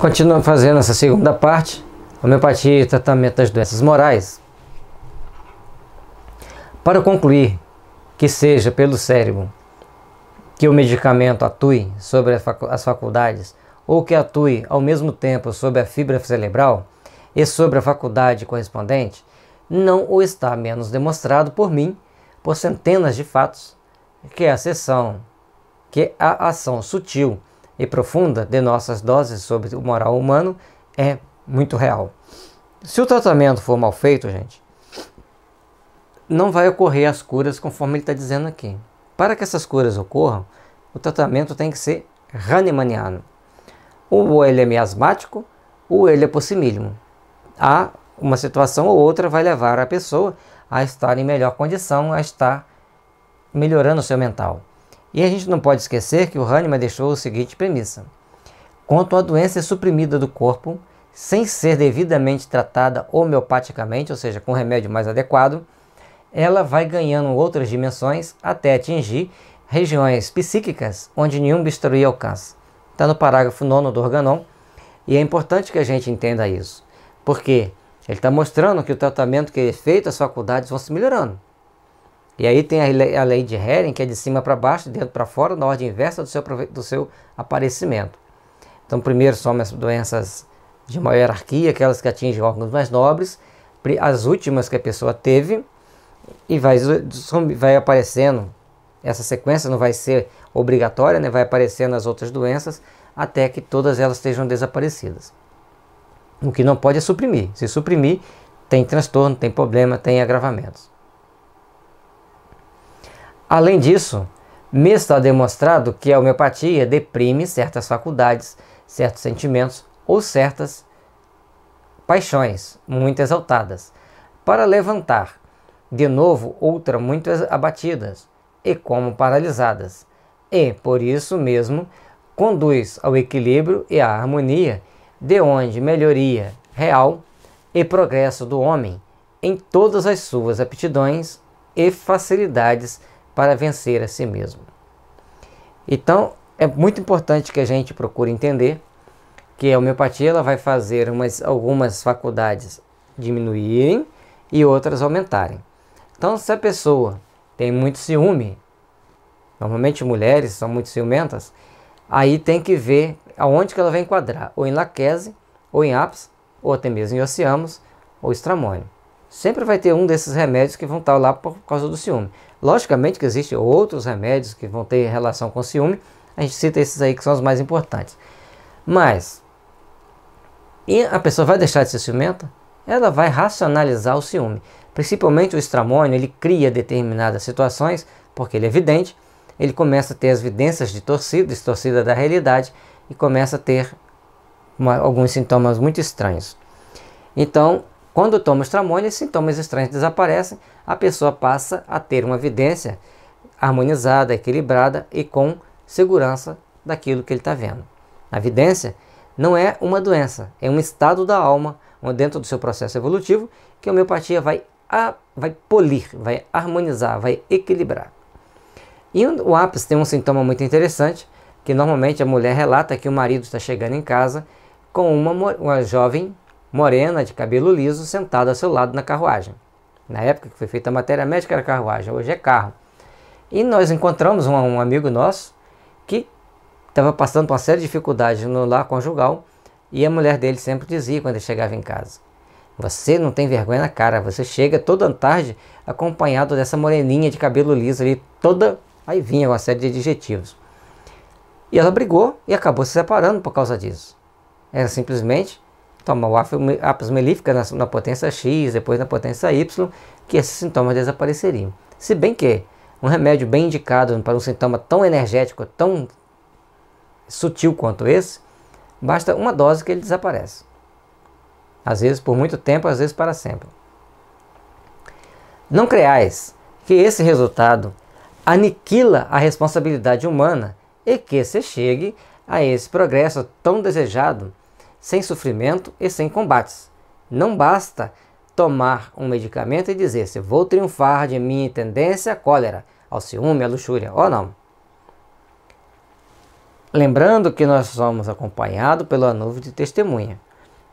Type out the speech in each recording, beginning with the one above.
Continuando fazendo essa segunda parte, homeopatia e tratamento das doenças morais. Para concluir que seja pelo cérebro que o medicamento atue sobre as faculdades, ou que atue ao mesmo tempo sobre a fibra cerebral e sobre a faculdade correspondente, não o está menos demonstrado por mim, por centenas de fatos, que a ação sutil e profunda de nossas doses sobre o moral humano é muito real. Se o tratamento for mal feito, gente, não vai ocorrer as curas conforme ele está dizendo aqui. Para que essas curas ocorram, o tratamento tem que ser hahnemanniano. Ou ele é miasmático, ou ele é possimílimo. Há uma situação ou outra vai levar a pessoa a estar em melhor condição, a estar melhorando o seu mental. E a gente não pode esquecer que o Hahnemann deixou a seguinte premissa: quanto a doença é suprimida do corpo, sem ser devidamente tratada homeopaticamente, ou seja, com remédio mais adequado, ela vai ganhando outras dimensões até atingir regiões psíquicas onde nenhum bisturi alcança. Está no parágrafo 9º do Organon, e é importante que a gente entenda isso, porque ele está mostrando que o tratamento que é feito, as faculdades vão se melhorando. E aí tem a lei de Hering, que é de cima para baixo, de dentro para fora, na ordem inversa do seu aparecimento. Então, primeiro são as doenças de maior hierarquia, aquelas que atingem órgãos mais nobres, as últimas que a pessoa teve, e vai aparecendo, essa sequência não vai ser obrigatória, né? Vai aparecendo as outras doenças, até que todas elas estejam desaparecidas. O que não pode é suprimir. Se suprimir, tem transtorno, tem problema, tem agravamentos. Além disso, me está demonstrado que a homeopatia deprime certas faculdades, certos sentimentos ou certas paixões muito exaltadas, para levantar de novo outras muito abatidas e como paralisadas, e por isso mesmo conduz ao equilíbrio e à harmonia, de onde melhoria real e progresso do homem em todas as suas aptidões e facilidades para vencer a si mesmo. Então, é muito importante que a gente procure entender que a homeopatia ela vai fazer algumas faculdades diminuírem e outras aumentarem. Então, se a pessoa tem muito ciúme, normalmente mulheres são muito ciumentas, aí tem que ver aonde que ela vai enquadrar, ou em Laquese, ou em Apis, ou até mesmo em Ossiamos, ou Estramônio. Sempre vai ter um desses remédios que vão estar lá por causa do ciúme. Logicamente que existem outros remédios que vão ter relação com ciúme, a gente cita esses aí que são os mais importantes. Mas, e a pessoa vai deixar de ser ciumenta? Ela vai racionalizar o ciúme. Principalmente o estramônio, ele cria determinadas situações, porque ele é vidente, ele começa a ter as vidências de distorcida da realidade, e começa a ter alguns sintomas muito estranhos. Então, quando toma o estramônio, esses sintomas estranhos desaparecem, a pessoa passa a ter uma vidência harmonizada, equilibrada e com segurança daquilo que ele está vendo. A vidência não é uma doença, é um estado da alma, dentro do seu processo evolutivo, que a homeopatia vai polir, vai harmonizar, vai equilibrar. E o Apis tem um sintoma muito interessante, que normalmente a mulher relata que o marido está chegando em casa com uma jovem morena de cabelo liso sentada ao seu lado na carruagem. Na época que foi feita a matéria médica era carruagem, hoje é carro. E nós encontramos um amigo nosso que estava passando por uma série de dificuldades no lar conjugal, e a mulher dele sempre dizia quando ele chegava em casa: você não tem vergonha na cara, você chega toda tarde acompanhado dessa moreninha de cabelo liso ali, toda... Aí vinha uma série de adjetivos. E ela brigou e acabou se separando por causa disso. Era simplesmente tomar o Apis mellifera na potência X, depois na potência Y, que esses sintomas desapareceriam. Se bem que um remédio bem indicado para um sintoma tão energético, tão sutil quanto esse, basta uma dose que ele desaparece. Às vezes por muito tempo, às vezes para sempre. Não creais que esse resultado aniquila a responsabilidade humana e que se chegue a esse progresso tão desejado sem sofrimento e sem combates. Não basta tomar um medicamento e dizer-se: vou triunfar de minha tendência à cólera, ao ciúme, à luxúria. Oh, não. Lembrando que nós somos acompanhados pela nuvem de testemunha.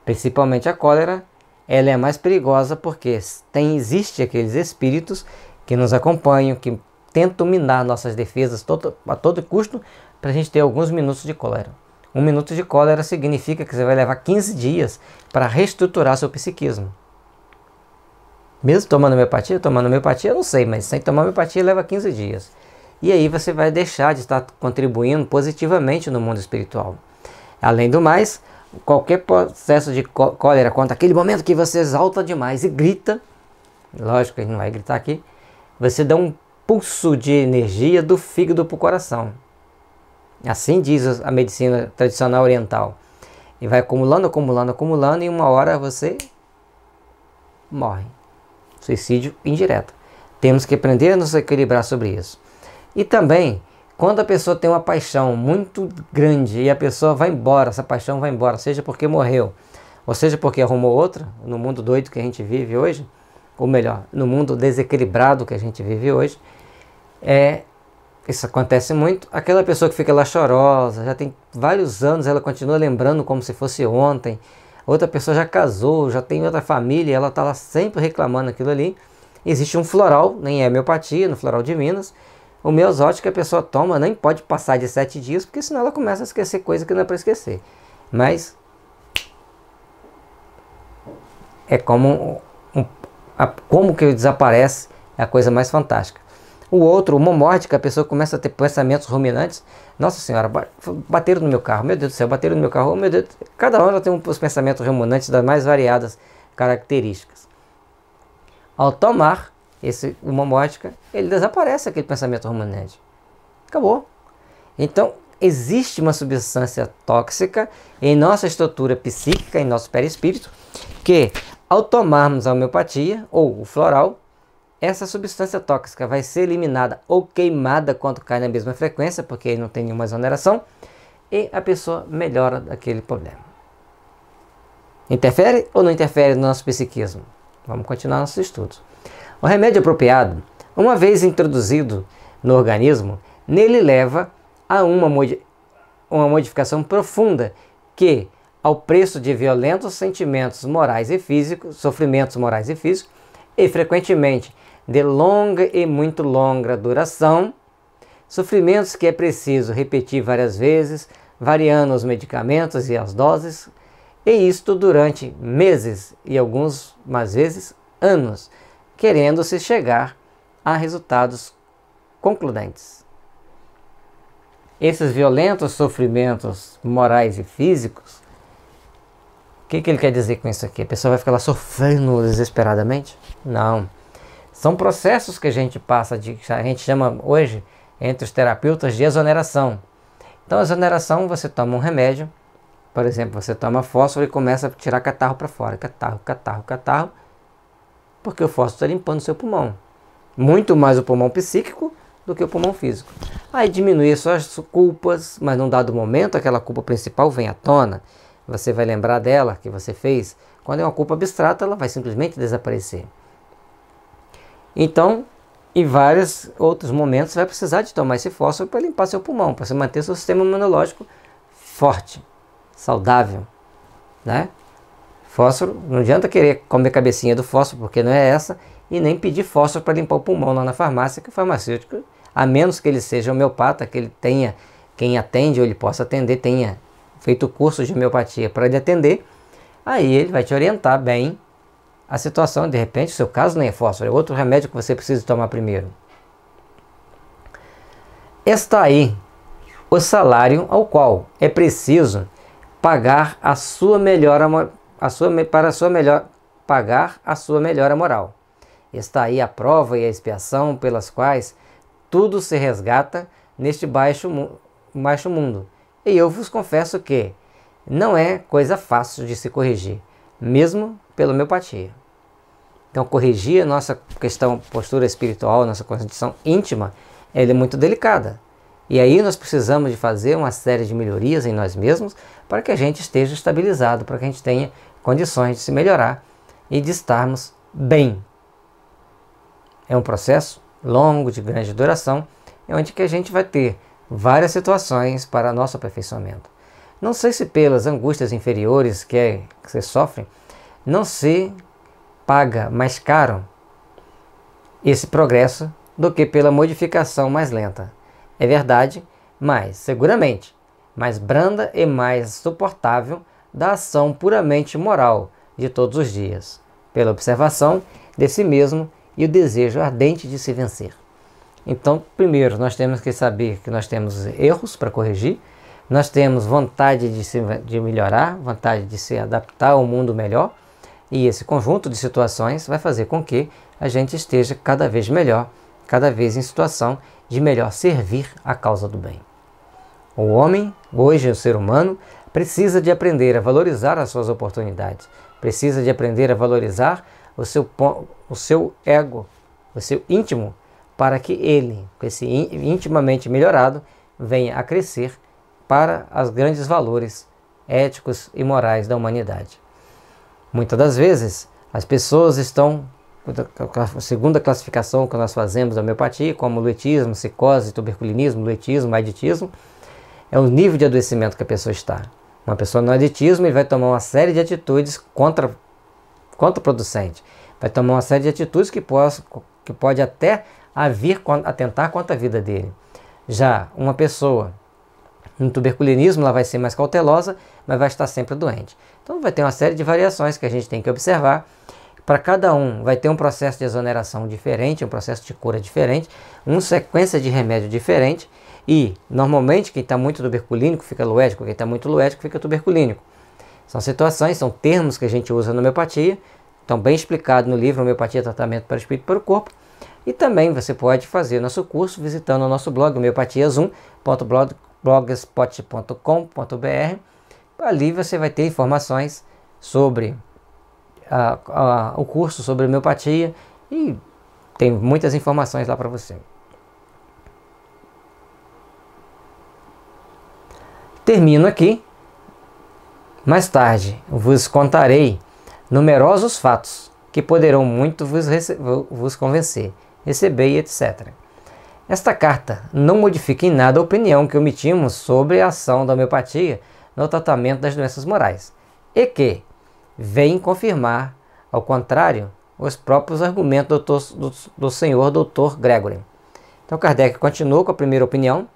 Principalmente a cólera, ela é mais perigosa porque existe aqueles espíritos que nos acompanham, que tentam minar nossas defesas a todo custo para a gente ter alguns minutos de cólera. Um minuto de cólera significa que você vai levar 15 dias para reestruturar seu psiquismo. Mesmo tomando homeopatia eu não sei, mas sem tomar homeopatia leva 15 dias. E aí você vai deixar de estar contribuindo positivamente no mundo espiritual. Além do mais, qualquer processo de cólera, quanto aquele momento que você exalta demais e grita, lógico que a gente não vai gritar aqui, você dá um pulso de energia do fígado para o coração. Assim diz a medicina tradicional oriental. E vai acumulando, e uma hora você morre. Suicídio indireto. Temos que aprender a nos equilibrar sobre isso. E também, quando a pessoa tem uma paixão muito grande e a pessoa vai embora, essa paixão vai embora, seja porque morreu, ou seja porque arrumou outra, no mundo doido que a gente vive hoje, ou melhor, no mundo desequilibrado que a gente vive hoje, isso acontece muito. Aquela pessoa que fica lá chorosa, já tem vários anos, ela continua lembrando como se fosse ontem. Outra pessoa já casou, já tem outra família, ela está lá sempre reclamando aquilo ali. Existe um floral, nem é homeopatia, no floral de Minas, o Meosótico que a pessoa toma nem pode passar de 7 dias, porque senão ela começa a esquecer coisa que não é para esquecer. Mas é como que desaparece, é a coisa mais fantástica. O outro, o momórdico, a pessoa começa a ter pensamentos ruminantes. Nossa senhora, bateram no meu carro, meu Deus do céu, bateram no meu carro, oh, meu Deus. Cada hora tem os pensamentos ruminantes das mais variadas características. Ao tomar o momórdica, ele desaparece aquele pensamento ruminante. Acabou. Então, existe uma substância tóxica em nossa estrutura psíquica, em nosso perispírito, que ao tomarmos a homeopatia ou o floral, essa substância tóxica vai ser eliminada ou queimada quando cai na mesma frequência, porque não tem nenhuma exoneração, e a pessoa melhora daquele problema. Interfere ou não interfere no nosso psiquismo? Vamos continuar nossos estudos. O remédio apropriado, uma vez introduzido no organismo, nele leva a uma modificação profunda que, ao preço de violentos sentimentos morais e físicos, sofrimentos morais e físicos, e frequentemente de longa e muito longa duração, sofrimentos que é preciso repetir várias vezes, variando os medicamentos e as doses, e isto durante meses e algumas vezes anos, querendo-se chegar a resultados concludentes. Esses violentos sofrimentos morais e físicos, o que ele quer dizer com isso aqui? A pessoa vai ficar lá sofrendo desesperadamente? Não. São processos que a gente passa, a gente chama hoje, entre os terapeutas, de exoneração. Então, a exoneração, você toma um remédio, por exemplo, você toma fósforo e começa a tirar catarro para fora. Catarro, porque o fósforo está limpando o seu pulmão. Muito mais o pulmão psíquico do que o pulmão físico. Aí diminui as suas culpas, mas num dado momento, aquela culpa principal vem à tona. Você vai lembrar dela, que você fez. Quando é uma culpa abstrata, ela vai simplesmente desaparecer. Então, em vários outros momentos, você vai precisar de tomar esse fósforo para limpar seu pulmão, para você manter seu sistema imunológico forte, saudável, né? Fósforo, não adianta querer comer cabecinha do fósforo, porque não é essa, e nem pedir fósforo para limpar o pulmão lá na farmácia, que o farmacêutico, a menos que ele seja homeopata, que ele tenha quem atende ou ele possa atender, tenha feito curso de homeopatia para ele atender, aí ele vai te orientar bem a situação. De repente, o seu caso nem é fósforo, é outro remédio que você precisa tomar primeiro. Está aí o salário ao qual é preciso pagar a sua melhora moral. Está aí a prova e a expiação pelas quais tudo se resgata neste baixo mundo. E eu vos confesso que não é coisa fácil de se corrigir, mesmo pela homeopatia. Então, corrigir a nossa postura espiritual, nossa condição íntima, ela é muito delicada. E aí nós precisamos de fazer uma série de melhorias em nós mesmos para que a gente esteja estabilizado, para que a gente tenha condições de se melhorar e de estarmos bem. É um processo longo, de grande duração, onde que a gente vai ter várias situações para nosso aperfeiçoamento. Não sei se pelas angústias inferiores que você sofre, não se paga mais caro esse progresso do que pela modificação mais lenta. É verdade, mas seguramente mais branda e mais suportável da ação puramente moral de todos os dias, pela observação de si mesmo e o desejo ardente de se vencer. Então, primeiro, nós temos que saber que nós temos erros para corrigir, nós temos vontade de melhorar, vontade de se adaptar ao mundo melhor, e esse conjunto de situações vai fazer com que a gente esteja cada vez melhor, cada vez em situação de melhor servir a causa do bem. O homem, hoje o ser humano, precisa de aprender a valorizar as suas oportunidades, precisa de aprender a valorizar o seu ego, o seu íntimo, para que ele, com esse intimamente melhorado, venha a crescer para os grandes valores éticos e morais da humanidade. Muitas das vezes, as pessoas estão, a segunda classificação que nós fazemos da homeopatia, como luetismo, psicose, tuberculinismo, luetismo, aiditismo, é o nível de adoecimento que a pessoa está. Uma pessoa no aiditismo ele vai tomar uma série de atitudes contraproducentes. Vai tomar uma série de atitudes que pode até vir atentar contra a vida dele. Já uma pessoa no tuberculinismo, ela vai ser mais cautelosa, mas vai estar sempre doente. Então vai ter uma série de variações que a gente tem que observar. Para cada um vai ter um processo de exoneração diferente, um processo de cura diferente, uma sequência de remédio diferente. E, normalmente, quem está muito tuberculínico fica luético, quem está muito luético fica tuberculínico. São situações, são termos que a gente usa na homeopatia, estão bem explicados no livro Homeopatia, Tratamento para o Espírito e para o Corpo. E também você pode fazer nosso curso visitando o nosso blog, homeopatiazoom.blogspot.com.br. Ali você vai ter informações sobre o curso sobre homeopatia e tem muitas informações lá para você. Termino aqui. Mais tarde vos contarei numerosos fatos que poderão muito vos convencer, receber, etc. Esta carta não modifica em nada a opinião que omitimos sobre a ação da homeopatia no tratamento das doenças morais, e que vem confirmar, ao contrário, os próprios argumentos do senhor Dr. Gregory. Então Kardec continuou com a primeira opinião,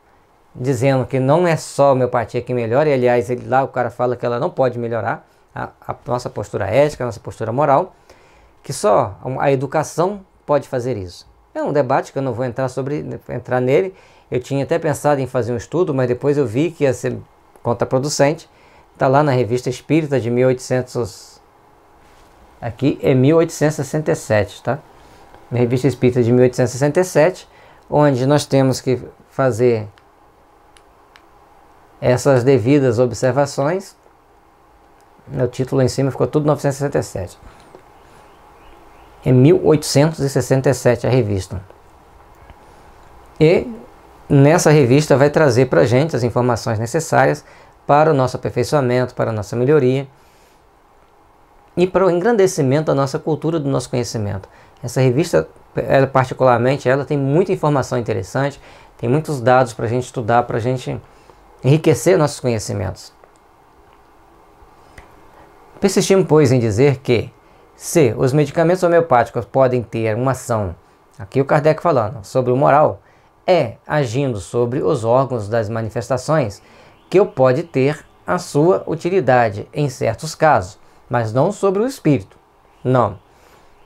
dizendo que não é só a homeopatia que melhora, e aliás, lá o cara fala que ela não pode melhorar a nossa postura ética, a nossa postura moral, que só a educação pode fazer isso. É um debate que eu não vou entrar nele. Eu tinha até pensado em fazer um estudo, mas depois eu vi que ia ser contraproducente. Está lá na Revista Espírita de 1800, aqui é 1867, tá? Na Revista Espírita de 1867, onde nós temos que fazer essas devidas observações. O título em cima ficou tudo 967. Em 1867 a revista. E nessa revista vai trazer para a gente as informações necessárias para o nosso aperfeiçoamento, para a nossa melhoria e para o engrandecimento da nossa cultura, do nosso conhecimento. Essa revista, particularmente, ela tem muita informação interessante, tem muitos dados para a gente estudar, para a gente enriquecer nossos conhecimentos. Persistimos, pois, em dizer que se os medicamentos homeopáticos podem ter uma ação, aqui o Kardec falando, sobre o moral, agindo sobre os órgãos das manifestações, que pode ter a sua utilidade em certos casos, mas não sobre o espírito. Não.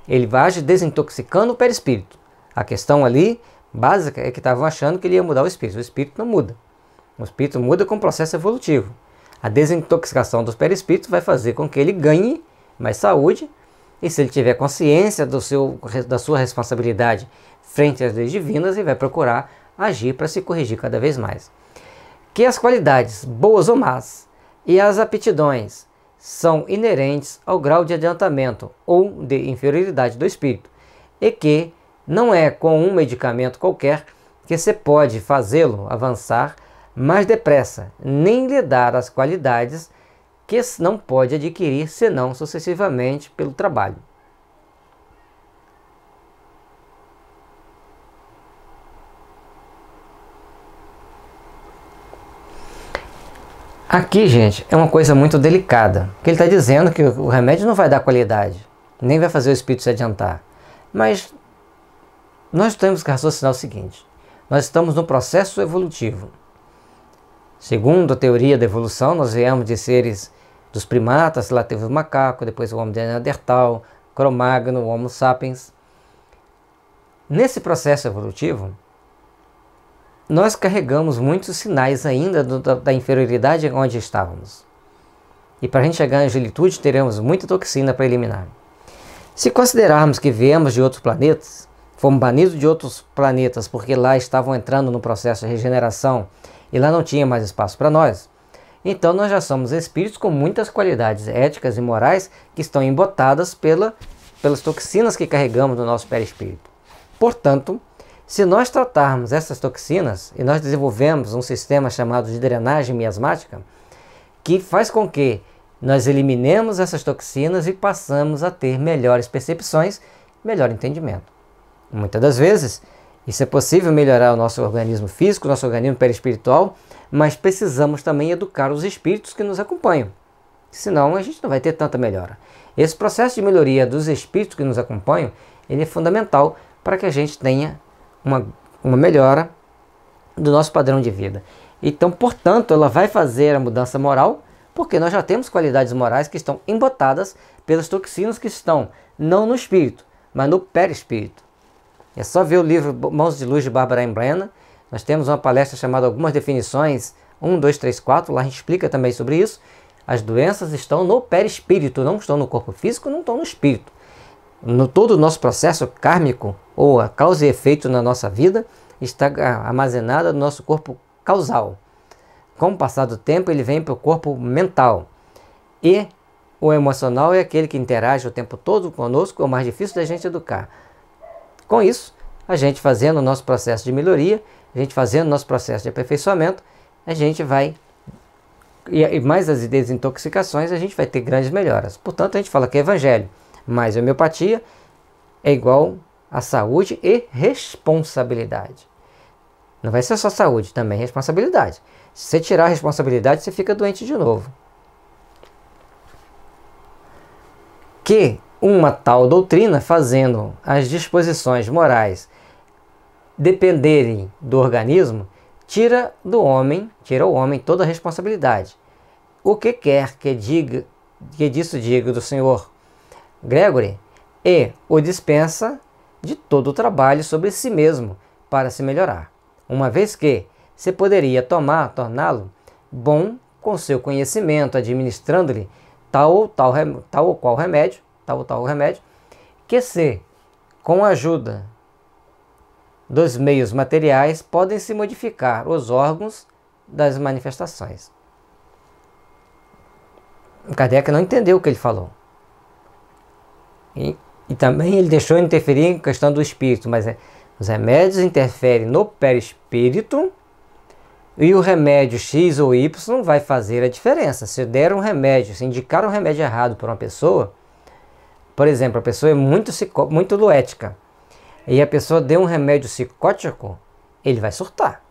Ele vai agir desintoxicando o perispírito. A questão ali, básica, é que estavam achando que ele ia mudar o espírito. O espírito não muda. O espírito muda com o processo evolutivo. A desintoxicação dos perispíritos vai fazer com que ele ganhe mais saúde, e se ele tiver consciência da sua responsabilidade frente às leis divinas, ele vai procurar agir para se corrigir cada vez mais. Que as qualidades, boas ou más, e as aptidões são inerentes ao grau de adiantamento ou de inferioridade do espírito, e que não é com um medicamento qualquer que se pode fazê-lo avançar mais depressa, nem lhe dar as qualidades que não pode adquirir senão sucessivamente pelo trabalho. Aqui, gente, é uma coisa muito delicada, porque ele está dizendo que o remédio não vai dar qualidade, nem vai fazer o espírito se adiantar. Mas nós temos que raciocinar o seguinte: nós estamos no processo evolutivo. Segundo a teoria da evolução, nós viemos de seres dos primatas, lá teve o macaco, depois o homem de Neandertal, Cro-Magnon, o Homo sapiens. Nesse processo evolutivo, nós carregamos muitos sinais ainda da inferioridade onde estávamos. E para a gente chegar à angelitude, teremos muita toxina para eliminar. Se considerarmos que viemos de outros planetas, fomos banidos de outros planetas porque lá estavam entrando no processo de regeneração e lá não tinha mais espaço para nós, então nós já somos espíritos com muitas qualidades éticas e morais que estão embotadas pelas toxinas que carregamos no nosso perispírito. Portanto, se nós tratarmos essas toxinas, e nós desenvolvemos um sistema chamado de drenagem miasmática, que faz com que nós eliminemos essas toxinas e passamos a ter melhores percepções, melhor entendimento. Muitas das vezes, isso é possível melhorar o nosso organismo físico, o nosso organismo perispiritual, mas precisamos também educar os espíritos que nos acompanham. Senão a gente não vai ter tanta melhora. Esse processo de melhoria dos espíritos que nos acompanham, ele é fundamental para que a gente tenha uma melhora do nosso padrão de vida. Então, portanto, ela vai fazer a mudança moral, porque nós já temos qualidades morais que estão embotadas pelas toxinas que estão não no espírito, mas no perispírito. É só ver o livro Mãos de Luz de Barbara M. Brennan. Nós temos uma palestra chamada Algumas Definições, 1, 2, 3, 4, lá a gente explica também sobre isso. As doenças estão no perispírito, não estão no corpo físico, não estão no espírito. Todo o nosso processo kármico, ou a causa e efeito na nossa vida, está armazenada no nosso corpo causal. Com o passar do tempo, ele vem para o corpo mental. E o emocional é aquele que interage o tempo todo conosco, é o mais difícil da gente educar. Com isso, a gente fazendo o nosso processo de melhoria, a gente fazendo o nosso processo de aperfeiçoamento, a gente vai, e mais as desintoxicações, a gente vai ter grandes melhoras. Portanto, a gente fala que é evangelho, mas homeopatia é igual a saúde e responsabilidade. Não vai ser só saúde, também responsabilidade. Se você tirar a responsabilidade, você fica doente de novo. Que uma tal doutrina, fazendo as disposições morais dependerem do organismo, tira o homem toda a responsabilidade. O que quer que disso diga do senhor Gregory e o dispensa de todo o trabalho sobre si mesmo para se melhorar, uma vez que se poderia torná-lo bom com seu conhecimento, administrando-lhe tal ou qual remédio, que se, com a ajuda dos meios materiais, podem se modificar os órgãos das manifestações. O Kardec não entendeu o que ele falou. E também ele deixou interferir em questão do espírito, mas os remédios interferem no perispírito e o remédio X ou Y vai fazer a diferença. Se der um remédio, se indicar um remédio errado para uma pessoa, por exemplo, a pessoa é muito luética, e a pessoa deu um remédio psicótico, ele vai surtar.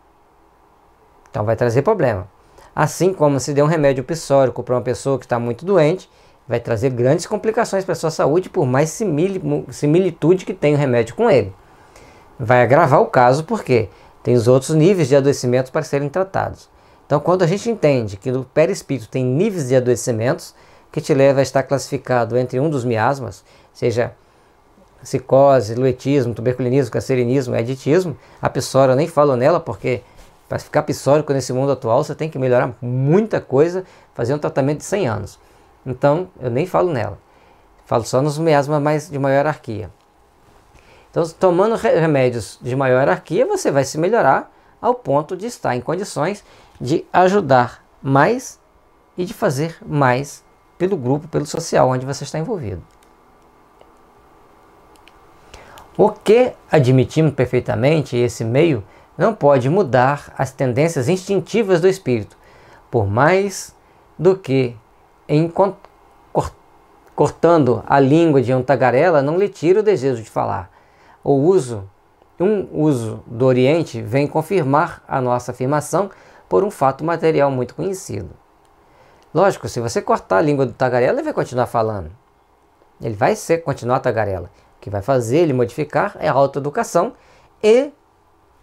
Então vai trazer problema. Assim como se der um remédio psórico para uma pessoa que está muito doente, vai trazer grandes complicações para a sua saúde, por mais similitude que tenha o remédio com ele. Vai agravar o caso porque tem os outros níveis de adoecimento para serem tratados. Então, quando a gente entende que no perispírito tem níveis de adoecimentos, que te leva a estar classificado entre um dos miasmas, seja psicose, luetismo, tuberculinismo, cancerinismo, editismo, a psória eu nem falo nela, porque para ficar psórico nesse mundo atual você tem que melhorar muita coisa, fazer um tratamento de 100 anos. Então, eu nem falo nela. Falo só nos miasmas de maior hierarquia. Então, tomando remédios de maior hierarquia, você vai se melhorar ao ponto de estar em condições de ajudar mais e de fazer mais pelo grupo, pelo social onde você está envolvido. O que admitimos perfeitamente, esse meio não pode mudar as tendências instintivas do espírito, por mais do que cortando a língua de um tagarela não lhe tira o desejo de falar. Um uso do Oriente vem confirmar a nossa afirmação por um fato material muito conhecido. Lógico, se você cortar a língua do tagarela, ele vai continuar falando. Ele vai continuar tagarela. O que vai fazer ele modificar é a autoeducação e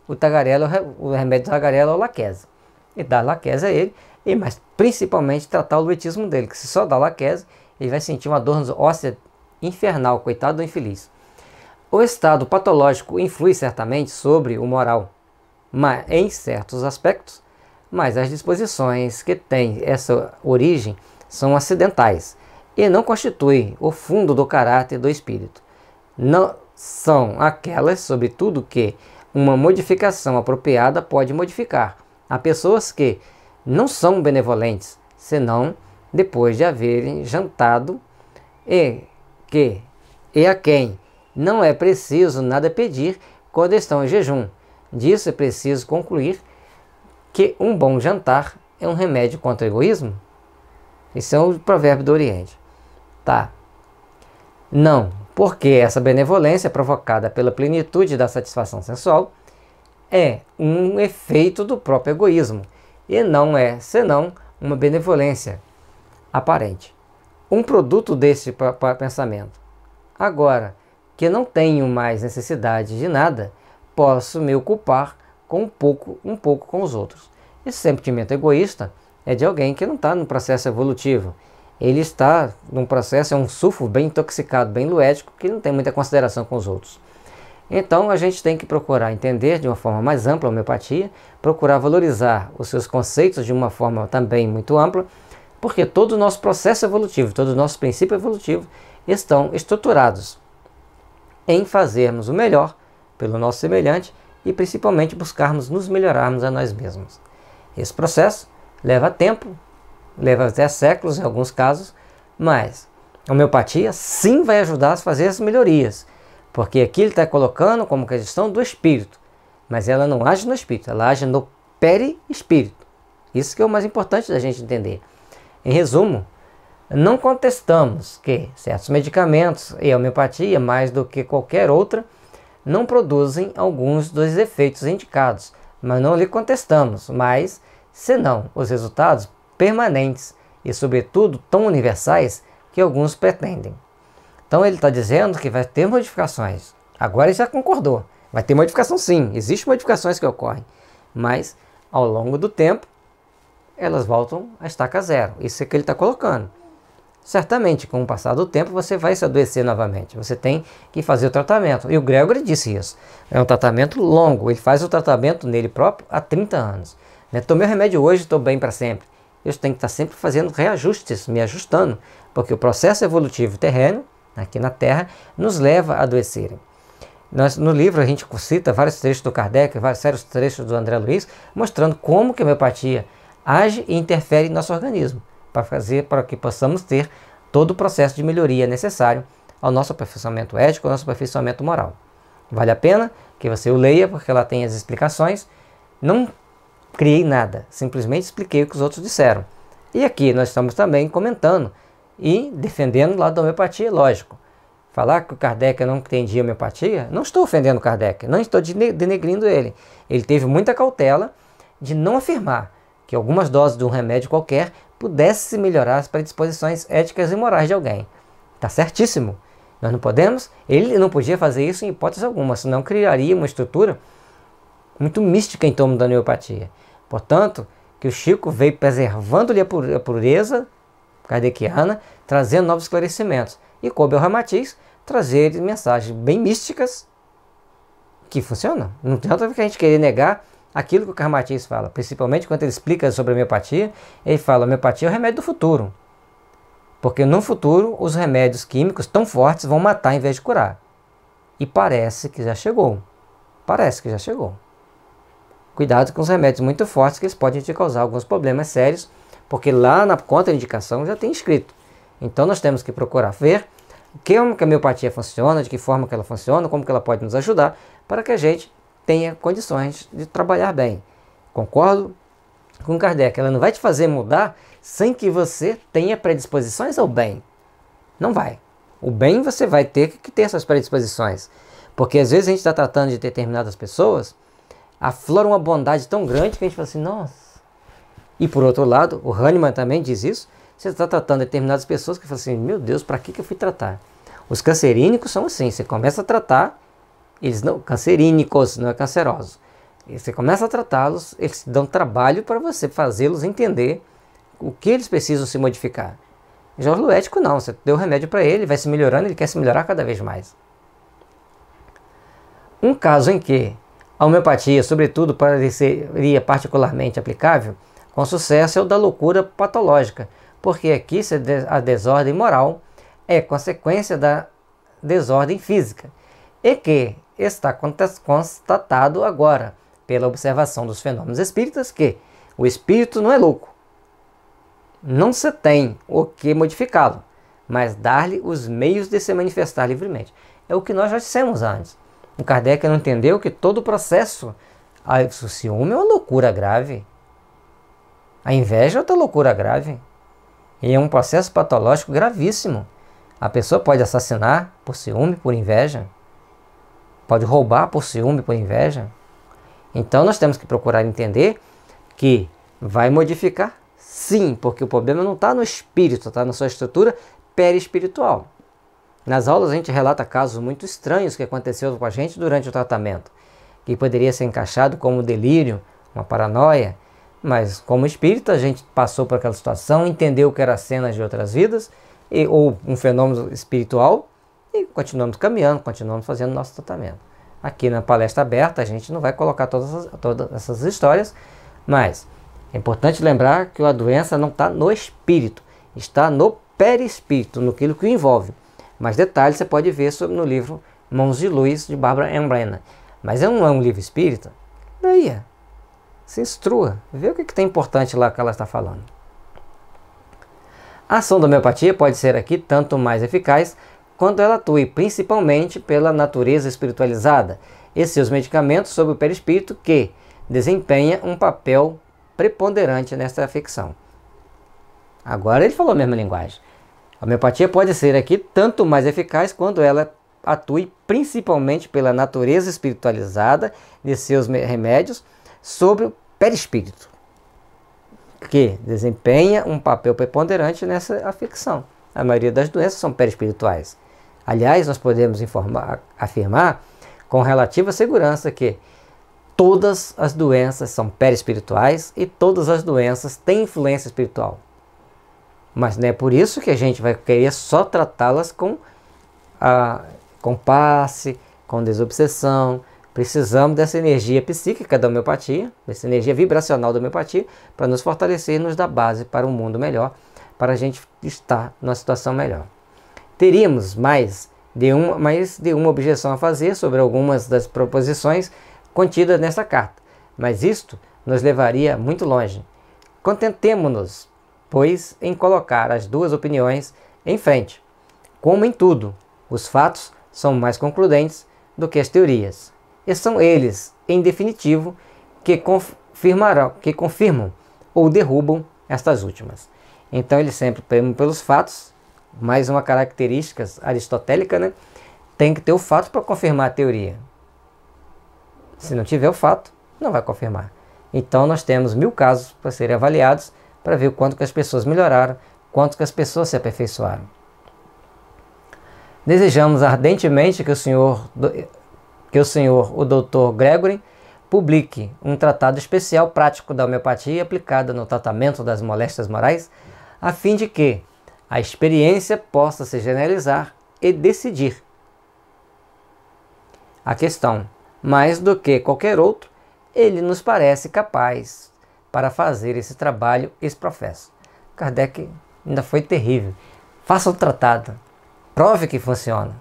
o tagarela, o remédio do tagarela é o laquese. E dar laquese a ele, mas principalmente tratar o luetismo dele, que se só dá laquese, ele vai sentir uma dor óssea infernal, coitado do infeliz. O estado patológico influi certamente sobre o moral, mas em certos aspectos, mas as disposições que têm essa origem são acidentais e não constituem o fundo do caráter do espírito. Não são aquelas, sobretudo, que uma modificação apropriada pode modificar. Há pessoas que não são benevolentes, senão depois de haverem jantado, e a quem não é preciso nada pedir quando estão em jejum. Disso é preciso concluir que um bom jantar é um remédio contra o egoísmo. Esse é o provérbio do Oriente. Tá. Não, porque essa benevolência provocada pela plenitude da satisfação sensual é um efeito do próprio egoísmo e não é senão uma benevolência aparente. Um produto desse pensamento. Agora que não tenho mais necessidade de nada, posso me ocupar com um pouco com os outros. Esse sentimento egoísta é de alguém que não está no processo evolutivo. Ele está num processo, é um sulfo bem intoxicado, bem luético, que não tem muita consideração com os outros. Então a gente tem que procurar entender de uma forma mais ampla a homeopatia, procurar valorizar os seus conceitos de uma forma também muito ampla, porque todo o nosso processo evolutivo, todo o nosso princípio evolutivo estão estruturados em fazermos o melhor pelo nosso semelhante e principalmente buscarmos nos melhorarmos a nós mesmos. Esse processo leva tempo, leva até séculos em alguns casos, mas a homeopatia sim vai ajudar a fazer as melhorias, porque aqui ele está colocando como questão do espírito, mas ela não age no espírito, ela age no perispírito. Isso que é o mais importante da gente entender. Em resumo, não contestamos que certos medicamentos e a homeopatia, mais do que qualquer outra, não produzem alguns dos efeitos indicados, mas não lhe contestamos, mas senão os resultados permanentes e, sobretudo, tão universais que alguns pretendem. Então ele está dizendo que vai ter modificações. Agora ele já concordou. Vai ter modificação sim, existem modificações que ocorrem, mas ao longo do tempo elas voltam a estaca zero. Isso é que ele está colocando. Certamente, com o passar do tempo, você vai se adoecer novamente. Você tem que fazer o tratamento. E o Gregory disse isso. É um tratamento longo. Ele faz o tratamento nele próprio há 30 anos. Tomei o remédio hoje e estou bem para sempre. Eu tenho que estar sempre fazendo reajustes, me ajustando, porque o processo evolutivo terreno, aqui na Terra, nos leva a adoecerem. No livro a gente cita vários trechos do Kardec, vários trechos do André Luiz, mostrando como que a homeopatia age e interfere em nosso organismo, para que possamos ter todo o processo de melhoria necessário ao nosso aperfeiçoamento ético, ao nosso aperfeiçoamento moral. Vale a pena que você o leia, porque ela tem as explicações. Não criei nada, simplesmente expliquei o que os outros disseram. E aqui nós estamos também comentando e defendendo o lado da homeopatia, lógico. Falar que o Kardec não entendia homeopatia, não estou ofendendo o Kardec, não estou denegrindo ele. Ele teve muita cautela de não afirmar que algumas doses de um remédio qualquer pudesse melhorar as predisposições éticas e morais de alguém. Está certíssimo. Nós não podemos, ele não podia fazer isso em hipótese alguma, senão criaria uma estrutura muito mística em torno da homeopatia. Portanto, que o Chico veio preservando-lhe a pureza kardeciana, trazendo novos esclarecimentos. E coube ao Ramatiz trazer mensagens bem místicas que funcionam. Não adianta que a gente querer negar aquilo que o Ramatiz fala, principalmente quando ele explica sobre a homeopatia. Ele fala: a homeopatia é o remédio do futuro, porque no futuro os remédios químicos tão fortes vão matar em vez de curar. E parece que já chegou. Parece que já chegou. Cuidado com os remédios muito fortes, que eles podem te causar alguns problemas sérios, porque lá na contraindicação já tem escrito. Então nós temos que procurar ver como que a homeopatia funciona, de que forma que ela funciona, como que ela pode nos ajudar, para que a gente tenha condições de trabalhar bem. Concordo com Kardec, ela não vai te fazer mudar sem que você tenha predisposições ao bem. Não vai. O bem você vai ter que ter essas predisposições, porque às vezes a gente está tratando de determinadas pessoas, aflora uma bondade tão grande que a gente fala assim, nossa. E por outro lado, o Hahnemann também diz isso, Você está tratando determinadas pessoas que falam assim, meu Deus, para que eu fui tratar? Os cancerínicos são assim, você começa a tratar, eles não, cancerínicos, não é cancerosos. E você começa a tratá-los, eles dão trabalho para você fazê-los entender o que eles precisam se modificar. Já o luético não, você deu remédio para ele, vai se melhorando, ele quer se melhorar cada vez mais. Um caso em que a homeopatia, sobretudo, seria particularmente aplicável, com sucesso, é o da loucura patológica, porque aqui a desordem moral é consequência da desordem física, e que está constatado agora, pela observação dos fenômenos espíritas, que o espírito não é louco. Não se tem o que modificá-lo, mas dar-lhe os meios de se manifestar livremente. É o que nós já dissemos antes. O Kardec não entendeu que todo o processo, o ciúme é uma loucura grave. A inveja é outra loucura grave. E é um processo patológico gravíssimo. A pessoa pode assassinar por ciúme, por inveja. Pode roubar por ciúme, por inveja. Então nós temos que procurar entender que vai modificar sim, porque o problema não está no espírito, está na sua estrutura perispiritual. Nas aulas a gente relata casos muito estranhos que aconteceram com a gente durante o tratamento, que poderia ser encaixado como delírio, uma paranoia, mas como espírita a gente passou por aquela situação, entendeu que era cenas de outras vidas, ou um fenômeno espiritual, e continuamos caminhando, continuamos fazendo nosso tratamento. Aqui na palestra aberta a gente não vai colocar todas essas histórias, mas é importante lembrar que a doença não está no espírito, está no perispírito, naquilo que o envolve. Mais detalhes você pode ver no livro Mãos de Luz, de Barbara Ann Brennan. Mas não é um livro espírita? Leia, se instrua, vê o que tem importante lá que ela está falando. A ação da homeopatia pode ser aqui tanto mais eficaz quando ela atue principalmente pela natureza espiritualizada e seus medicamentos sobre o perispírito, que desempenha um papel preponderante nesta afecção. Agora ele falou a mesma linguagem. A homeopatia pode ser aqui tanto mais eficaz quando ela atue principalmente pela natureza espiritualizada de seus remédios sobre o perispírito, que desempenha um papel preponderante nessa afecção. A maioria das doenças são perispirituais. Aliás, nós podemos afirmar com relativa segurança que todas as doenças são perispirituais e todas as doenças têm influência espiritual. Mas não é por isso que a gente vai querer só tratá-las com passe, com desobsessão. Precisamos dessa energia psíquica da homeopatia, dessa energia vibracional da homeopatia, para nos fortalecer e nos dar base para um mundo melhor, para a gente estar numa situação melhor. Teríamos mais de uma objeção a fazer sobre algumas das proposições contidas nessa carta, mas isto nos levaria muito longe. Contentemo-nos, pois, em colocar as duas opiniões em frente. Como em tudo, os fatos são mais concludentes do que as teorias, e são eles, em definitivo, que confirmam ou derrubam estas últimas. Então eles sempre primam pelos fatos, mais uma característica aristotélica, né? Tem que ter o fato para confirmar a teoria. Se não tiver o fato, não vai confirmar. Então nós temos 1000 casos para serem avaliados, para ver o quanto que as pessoas melhoraram, quanto que as pessoas se aperfeiçoaram. Desejamos ardentemente que o senhor, o Dr. Gregory, publique um tratado especial prático da homeopatia aplicada no tratamento das moléstias morais, a fim de que a experiência possa se generalizar e decidir a questão. Mais do que qualquer outro, ele nos parece capaz para fazer esse trabalho, esse professo. Kardec ainda foi terrível. Faça o tratado, prove que funciona.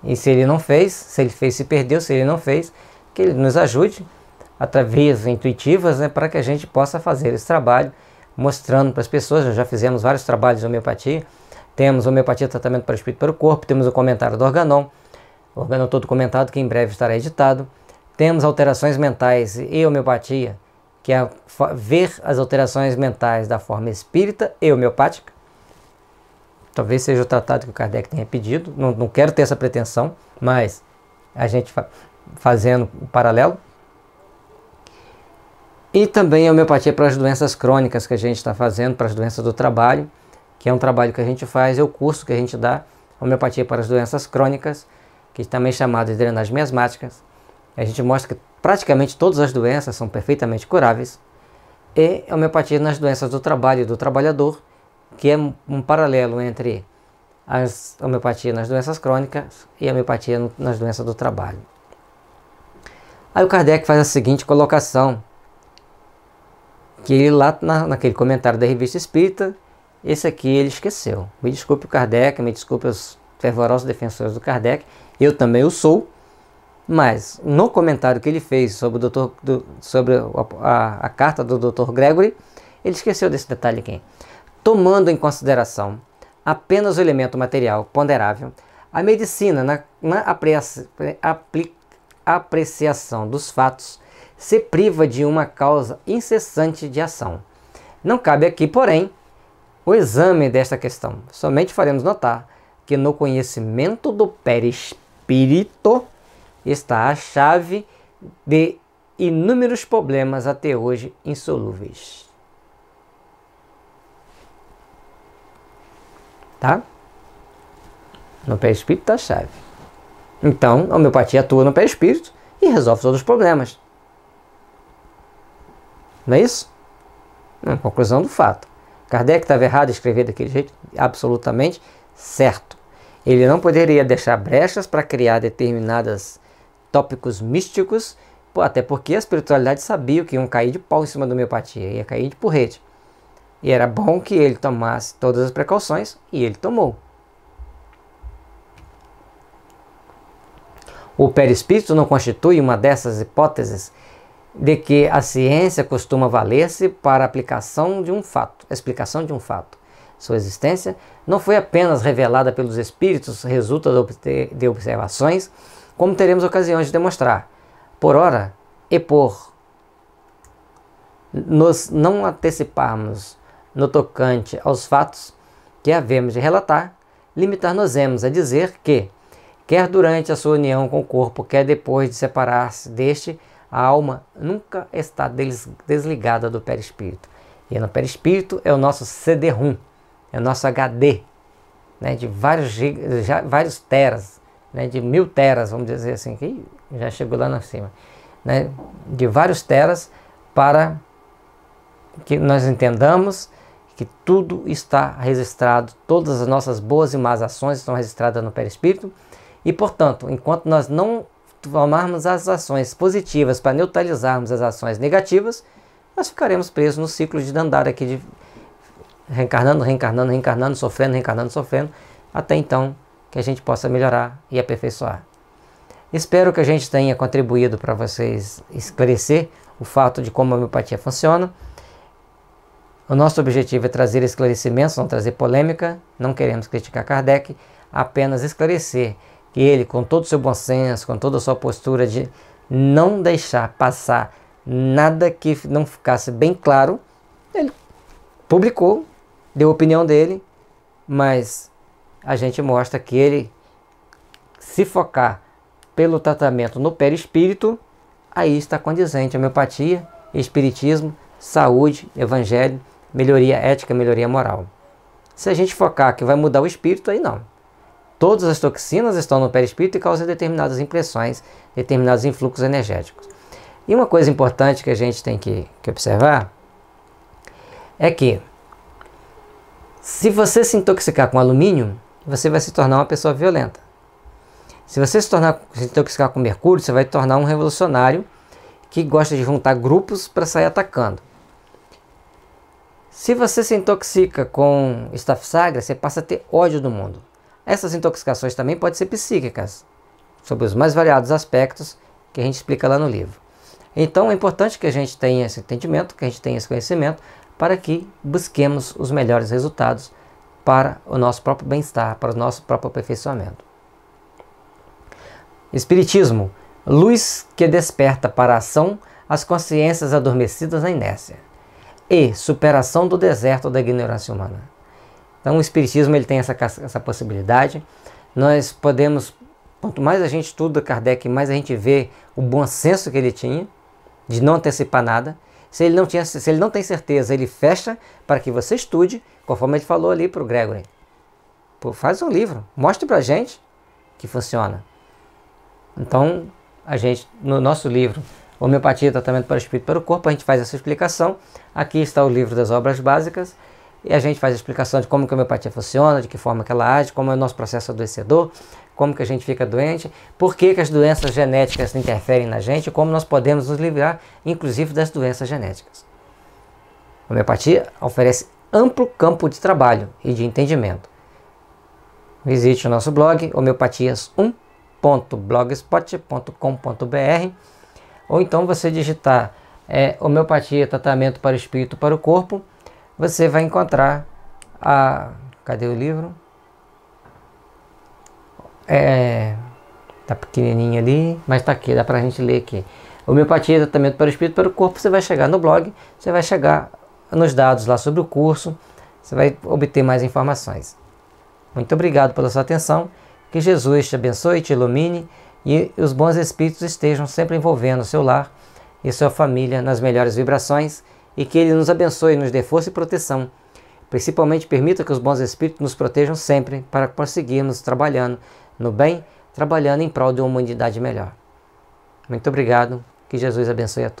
E se ele não fez, se ele fez, se perdeu, se ele não fez, que ele nos ajude através intuitivas, né, para que a gente possa fazer esse trabalho, mostrando para as pessoas. Nós já fizemos vários trabalhos de homeopatia. Temos homeopatia, tratamento para o espírito e para o corpo. Temos o comentário do Organon, o Organon todo comentado, que em breve estará editado. Temos alterações mentais e homeopatia, que é ver as alterações mentais da forma espírita e homeopática. Talvez seja o tratado que o Kardec tenha pedido. Não quero ter essa pretensão, mas a gente fazendo o paralelo. E também a homeopatia para as doenças crônicas que a gente está fazendo, para as doenças do trabalho, que é um trabalho que a gente faz, é o curso que a gente dá, Homeopatia para as Doenças Crônicas, que também é chamado de drenagem miasmática. A gente mostra que praticamente todas as doenças são perfeitamente curáveis. E a homeopatia nas doenças do trabalho e do trabalhador, que é um paralelo entre a homeopatia nas doenças crônicas e a homeopatia nas doenças do trabalho. Aí o Kardec faz a seguinte colocação, que ele lá naquele comentário da Revista Espírita, esse aqui ele esqueceu. Me desculpe o Kardec, me desculpe os fervorosos defensores do Kardec, eu também o sou, mas no comentário que ele fez sobre, sobre a carta do Dr. Gregory, ele esqueceu desse detalhe aqui. Tomando em consideração apenas o elemento material ponderável, a medicina, na apreciação dos fatos, se priva de uma causa incessante de ação. Não cabe aqui, porém, o exame desta questão. Somente faremos notar que no conhecimento do perispírito está a chave de inúmeros problemas até hoje insolúveis. Tá? No perispírito está a chave. Então, a homeopatia atua no perispírito e resolve todos os problemas. Não é isso? Não, conclusão do fato. Kardec estava errado em escrever daquele jeito? Absolutamente certo. Ele não poderia deixar brechas para criar determinados tópicos místicos, até porque a espiritualidade sabia que iam cair de pau em cima da homeopatia, ia cair de porrete. E era bom que ele tomasse todas as precauções, e ele tomou. O perispírito não constitui uma dessas hipóteses de que a ciência costuma valer-se para a explicação de um fato. Sua existência não foi apenas revelada pelos espíritos, resulta de observações, como teremos ocasiões de demonstrar. Por ora, e por nos não anteciparmos no tocante aos fatos que havemos de relatar, limitar-nos-emos a dizer que, quer durante a sua união com o corpo, quer depois de separar-se deste, a alma nunca está desligada do perispírito. E no perispírito é o nosso CD-ROM, é o nosso HD, né, de vários teras, né, de 1000 teras, vamos dizer assim, que já chegou lá na cima, né, de vários teras, para que nós entendamos que tudo está registrado, todas as nossas boas e más ações estão registradas no perispírito, e portanto, enquanto nós não tomarmos as ações positivas para neutralizarmos as ações negativas, nós ficaremos presos no ciclo de andar aqui de reencarnando, sofrendo, até então que a gente possa melhorar e aperfeiçoar. Espero que a gente tenha contribuído para vocês esclarecer o fato de como a homeopatia funciona. O nosso objetivo é trazer esclarecimentos, não trazer polêmica, não queremos criticar Kardec, apenas esclarecer que ele, com todo o seu bom senso, com toda a sua postura de não deixar passar nada que não ficasse bem claro, ele publicou, deu a opinião dele, mas a gente mostra que ele, se focar pelo tratamento no perispírito, aí está condizente a homeopatia, espiritismo, saúde, evangelho, melhoria ética, melhoria moral. Se a gente focar que vai mudar o espírito, aí não. Todas as toxinas estão no perispírito e causam determinadas impressões, determinados influxos energéticos. E uma coisa importante que a gente tem que observar é que se você se intoxicar com alumínio, você vai se tornar uma pessoa violenta. Se você se intoxicar com mercúrio, você vai tornar um revolucionário que gosta de juntar grupos para sair atacando. Se você se intoxica com Staphysagria, você passa a ter ódio do mundo. Essas intoxicações também podem ser psíquicas, sobre os mais variados aspectos que a gente explica lá no livro. Então é importante que a gente tenha esse entendimento, que a gente tenha esse conhecimento, para que busquemos os melhores resultados para o nosso próprio bem-estar, para o nosso próprio aperfeiçoamento. Espiritismo, luz que desperta para a ação as consciências adormecidas na inércia. E superação do deserto da ignorância humana. Então o Espiritismo ele tem essa possibilidade. Nós podemos, quanto mais a gente estuda Kardec, mais a gente vê o bom senso que ele tinha, de não antecipar nada. Se ele não tem certeza, ele fecha para que você estude. conforme ele falou ali para o Gregory. Pô, faz um livro, mostre para a gente que funciona. Então, a gente, no nosso livro, Homeopatia, Tratamento para o Espírito e para o Corpo, a gente faz essa explicação. Aqui está o livro das obras básicas, e a gente faz a explicação de como que a homeopatia funciona, de que forma que ela age, como é o nosso processo adoecedor, como que a gente fica doente, por que que as doenças genéticas interferem na gente, como nós podemos nos livrar, inclusive, das doenças genéticas. A homeopatia oferece amplo campo de trabalho e de entendimento. Visite o nosso blog, homeopatias1.blogspot.com.br, ou então você digitar homeopatia, tratamento para o espírito e para o corpo, você vai encontrar cadê o livro? Tá pequenininho ali, mas tá aqui, dá pra gente ler aqui. Homeopatia, tratamento para o espírito e para o corpo, você vai chegar no blog, você vai chegar nos dados lá sobre o curso, você vai obter mais informações. Muito obrigado pela sua atenção, que Jesus te abençoe, te ilumine e os bons espíritos estejam sempre envolvendo o seu lar e sua família nas melhores vibrações e que Ele nos abençoe, nos dê força e proteção. Principalmente permita que os bons espíritos nos protejam sempre para conseguirmos trabalhando no bem, trabalhando em prol de uma humanidade melhor. Muito obrigado, que Jesus abençoe a todos.